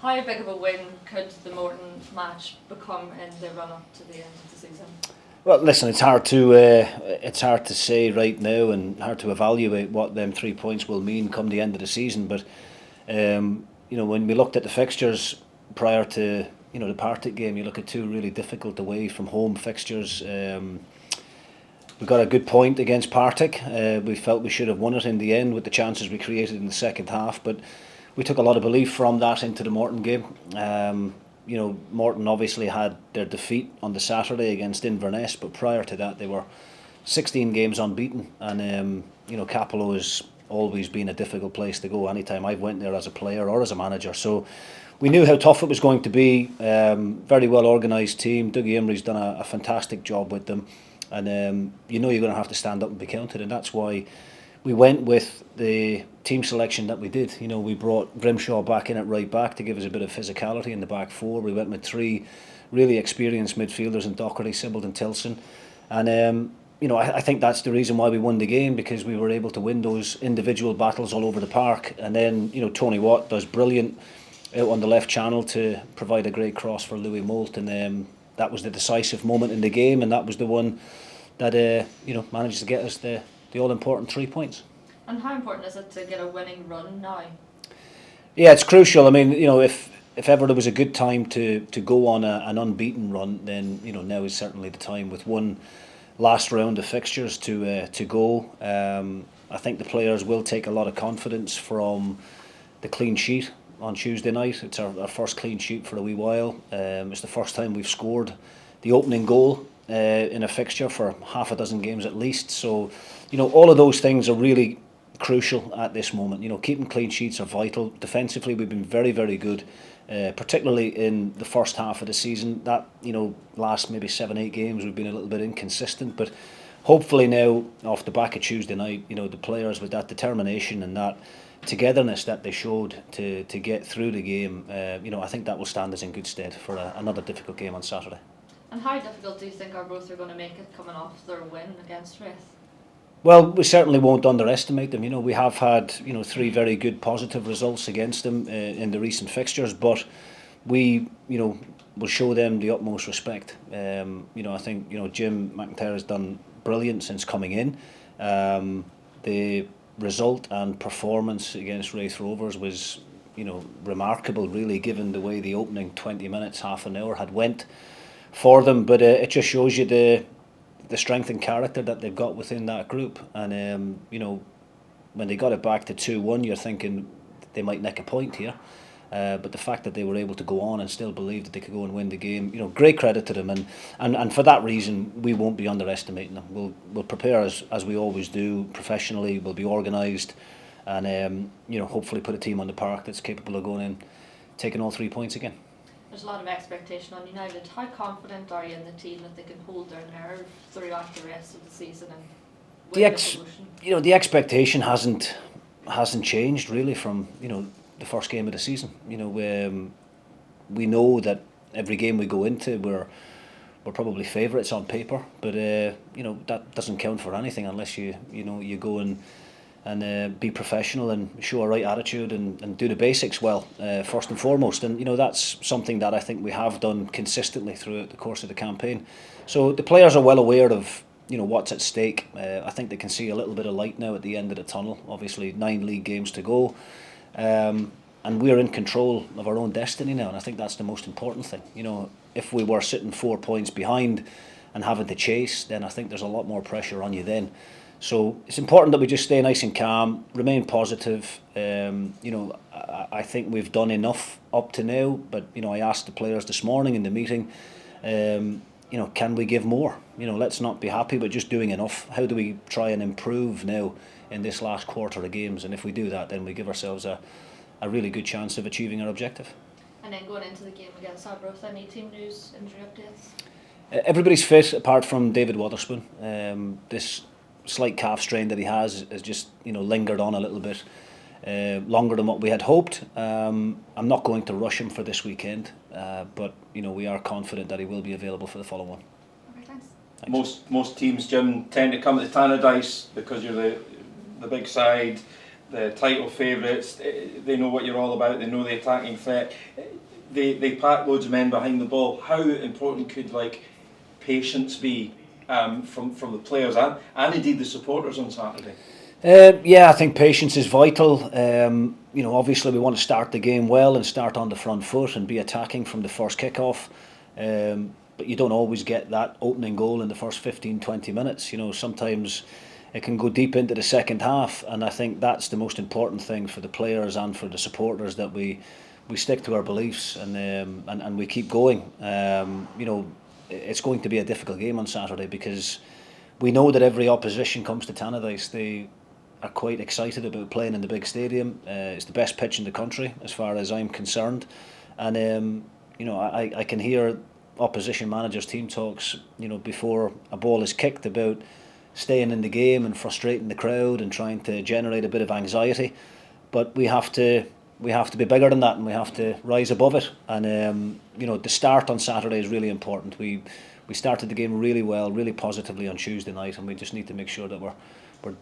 How big of a win could the Morton match become in the run-up to the end of the season? Well, listen, it's hard to say right now, and hard to evaluate what them 3 points will mean come the end of the season. But when we looked at the fixtures prior to the Partick game, you look at two really difficult away from home fixtures. We got a good point against Partick. We felt we should have won it in the end with the chances we created in the second half, but we took a lot of belief from that into the Morton game. Morton obviously had their defeat on the Saturday against Inverness, but prior to that they were 16 games unbeaten, and Capello has always been a difficult place to go anytime I've went there as a player or as a manager. So we knew how tough it was going to be. Very well organised team. Dougie Imrie's done a fantastic job with them, and you're going to have to stand up and be counted, and that's why we went with the team selection that we did. We brought Grimshaw back in at right back to give us a bit of physicality in the back four. We went with three really experienced midfielders in Docherty, Sibbald and Tilson. And I think that's the reason why we won the game, because we were able to win those individual battles all over the park. And then, Tony Watt does brilliant out on the left channel to provide a great cross for Louis Moult. And that was the decisive moment in the game, and that was the one that managed to get us the all-important 3 points. And how important is it to get a winning run now? Yeah, it's crucial. I mean, if ever there was a good time to go on an unbeaten run, then now is certainly the time, with one last round of fixtures to go. I think the players will take a lot of confidence from the clean sheet on Tuesday night. It's our first clean sheet for a wee while. It's the first time we've scored the opening goal in a fixture for half a dozen games at least. So all of those things are really crucial at this moment. Keeping clean sheets are vital. Defensively, we've been very, very good, particularly in the first half of the season. That last maybe 7-8 games we've been a little bit inconsistent, but hopefully now, off the back of Tuesday night, the players with that determination and that togetherness that they showed to get through the game, I think that will stand us in good stead for another difficult game on Saturday. And how difficult do you think Arbroath are going to make it coming off their win against Raith? Well, we certainly won't underestimate them. We have had 3 very good positive results against them in the recent fixtures, but we will show them the utmost respect. I think Jim McIntyre has done brilliant since coming in. The result and performance against Raith Rovers was remarkable, really, given the way the opening 20 minutes, half an hour had went for them. But it just shows you the strength and character that they've got within that group. And when they got it back to 2-1, you're thinking they might nick a point here. But the fact that they were able to go on and still believe that they could go and win the game, great credit to them. And for that reason, we won't be underestimating them. We'll prepare as we always do, professionally. We'll be organised, and hopefully put a team on the park that's capable of going in, taking all 3 points again. There's a lot of expectation on United. How confident are you in the team that they can hold their nerve throughout the rest of the season and win the promotion? The expectation hasn't changed really from the first game of the season. We know that every game we go into, we're probably favourites on paper, but that doesn't count for anything unless you go and be professional and show a right attitude and do the basics well, first and foremost. And that's something that I think we have done consistently throughout the course of the campaign. So the players are well aware of what's at stake. I think they can see a little bit of light now at the end of the tunnel. Obviously 9 league games to go, and we're in control of our own destiny now, and I think that's the most important thing. If we were sitting 4 points behind and having to chase, then I think there's a lot more pressure on you then. So it's important that we just stay nice and calm, remain positive. I think we've done enough up to now, but I asked the players this morning in the meeting, can we give more? Let's not be happy with just doing enough. How do we try and improve now in this last quarter of games? And if we do that, then we give ourselves a really good chance of achieving our objective. And then going into the game against Arbroath, any team news, injury updates? Everybody's fit apart from David Wotherspoon. This slight calf strain that he has just lingered on a little bit longer than what we had hoped. I'm not going to rush him for this weekend, but we are confident that he will be available for the following one. Okay, thanks. Most teams, Jim, tend to come to Tannadice because you're the big side. the title favourites. They know what you're all about. They know the attacking threat. They pack loads of men behind the ball. How important could patience be from the players and indeed the supporters on Saturday? Yeah, I think patience is vital. Obviously we want to start the game well and start on the front foot and be attacking from the first kick-off. But you don't always get that opening goal in the first 15-20 minutes. Sometimes it can go deep into the second half, and I think that's the most important thing for the players and for the supporters, that we stick to our beliefs and we keep going. It's going to be a difficult game on Saturday because we know that every opposition comes to Tannadice. They are quite excited about playing in the big stadium. It's the best pitch in the country as far as I'm concerned, and I can hear opposition managers' team talks before a ball is kicked about staying in the game and frustrating the crowd and trying to generate a bit of anxiety. But we have to be bigger than that, and we have to rise above it. And the start on Saturday is really important. We started the game really well, really positively on Tuesday night, and we just need to make sure that we're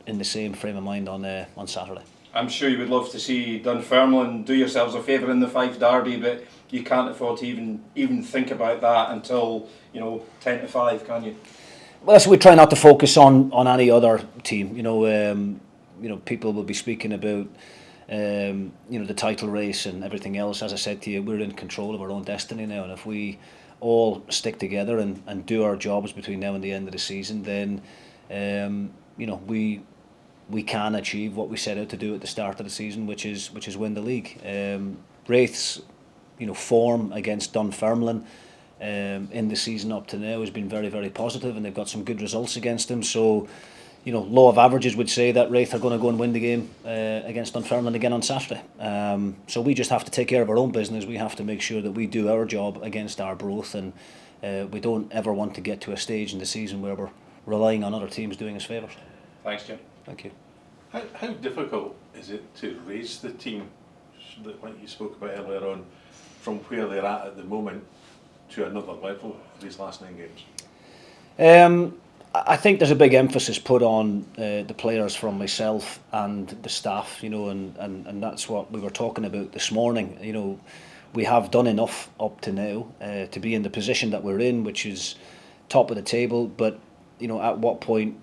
in the same frame of mind on Saturday. I'm sure you would love to see Dunfermline do yourselves a favour in the Fife derby, but you can't afford to even think about that until 10-5, can you? Well, so we try not to focus on any other team. People will be speaking about the title race and everything else. As I said to you, we're in control of our own destiny now, and if we all stick together and do our jobs between now and the end of the season, then we can achieve what we set out to do at the start of the season, which is win the league. Raith's form against Dunfermline in the season up to now has been very, very positive, and they've got some good results against them. So, law of averages would say that Raith are going to go and win the game against Dunfermline again on Saturday. So we just have to take care of our own business. We have to make sure that we do our job against Arbroath, and we don't ever want to get to a stage in the season where we're relying on other teams doing us favours. Thanks, Jim. Thank you. How difficult is it to raise the team, like you spoke about earlier on, from where they're at the moment to another level these last 9 games? I think there's a big emphasis put on the players from myself and the staff, and that's what we were talking about this morning. We have done enough up to now to be in the position that we're in, which is top of the table, but at what point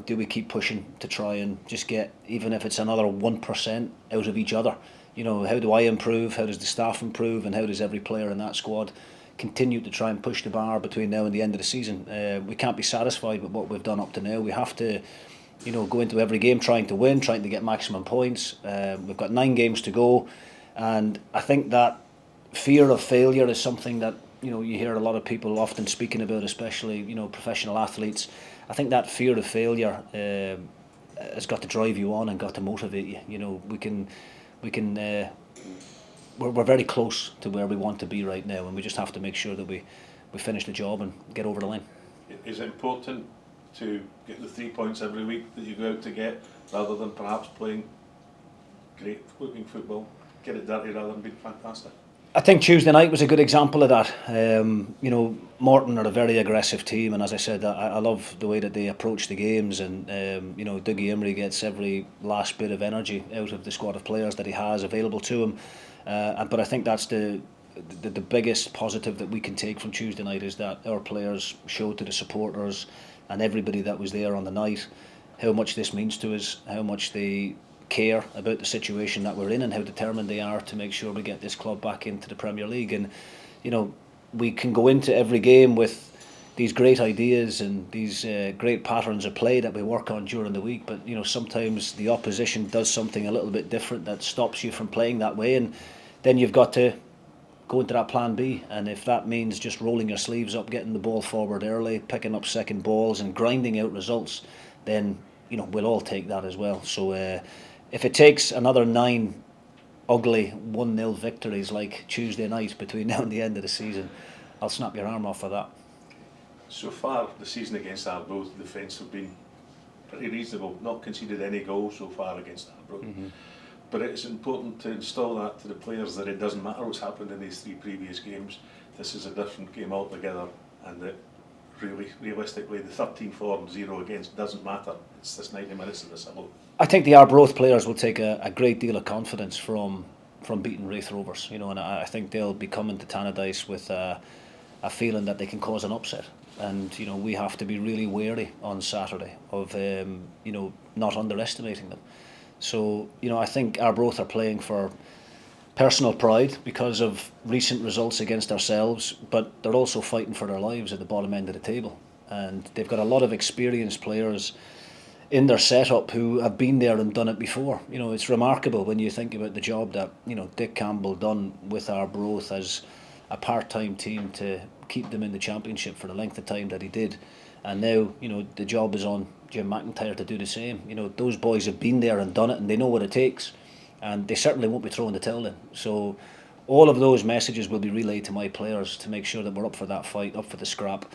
do we keep pushing to try and just get, even if it's another 1% out of each other? How do I improve? How does the staff improve? And how does every player in that squad continue to try and push the bar between now and the end of the season? We can't be satisfied with what we've done up to now. We have to, go into every game trying to win, trying to get maximum points. We've got 9 games to go, and I think that fear of failure is something that you hear a lot of people often speaking about, especially professional athletes. I think that fear of failure has got to drive you on and got to motivate you. We're very close to where we want to be right now, and we just have to make sure that we finish the job and get over the line. Is it important to get the 3 points every week that you go out to get, rather than perhaps playing great looking football, get it dirty rather than being fantastic? I think Tuesday night was a good example of that. Morton are a very aggressive team, and as I said, I love the way that they approach the games, and Dougie Imrie gets every last bit of energy out of the squad of players that he has available to him. But I think that's the biggest positive that we can take from Tuesday night, is that our players showed to the supporters and everybody that was there on the night how much this means to us, how much they care about the situation that we're in, and how determined they are to make sure we get this club back into the Premier League. And we can go into every game with these great ideas and these great patterns of play that we work on during the week, but sometimes the opposition does something a little bit different that stops you from playing that way, and then you've got to go into that plan B. And if that means just rolling your sleeves up, getting the ball forward early, picking up second balls and grinding out results, then we'll all take that as well. So if it takes another 9 ugly 1-0 victories like Tuesday night between now and the end of the season, I'll snap your arm off for that. So far, the season against Arbroath, the defence have been pretty reasonable, not conceded any goals so far against Arbroath. Mm-hmm. But it's important to install that to the players that it doesn't matter what's happened in these 3 previous games. This is a different game altogether, and that really, realistically, the 13-4-0 against doesn't matter. It's this 90 minutes of the Civil. I think the Arbroath players will take a great deal of confidence from beating Wraith Rovers, you know, and I think they'll be coming to Tannadice with a feeling that they can cause an upset. And you know, we have to be really wary on Saturday of you know, not underestimating them. So you know, I think Arbroath are playing for personal pride because of recent results against ourselves, but they're also fighting for their lives at the bottom end of the table. And they've got a lot of experienced players in their setup who have been there and done it before. You know, it's remarkable when you think about the job that, you know, Dick Campbell done with Arbroath as a part-time team to keep them in the Championship for the length of time that he did. And now, you know, the job is on Jim McIntyre to do the same. You know, those boys have been there and done it, and they know what it takes, and they certainly won't be throwing the towel in. So all of those messages will be relayed to my players to make sure that we're up for that fight, up for the scrap,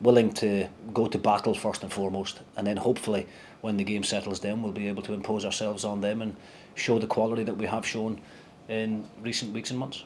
willing to go to battle first and foremost, and then hopefully when the game settles down we'll be able to impose ourselves on them and show the quality that we have shown in recent weeks and months.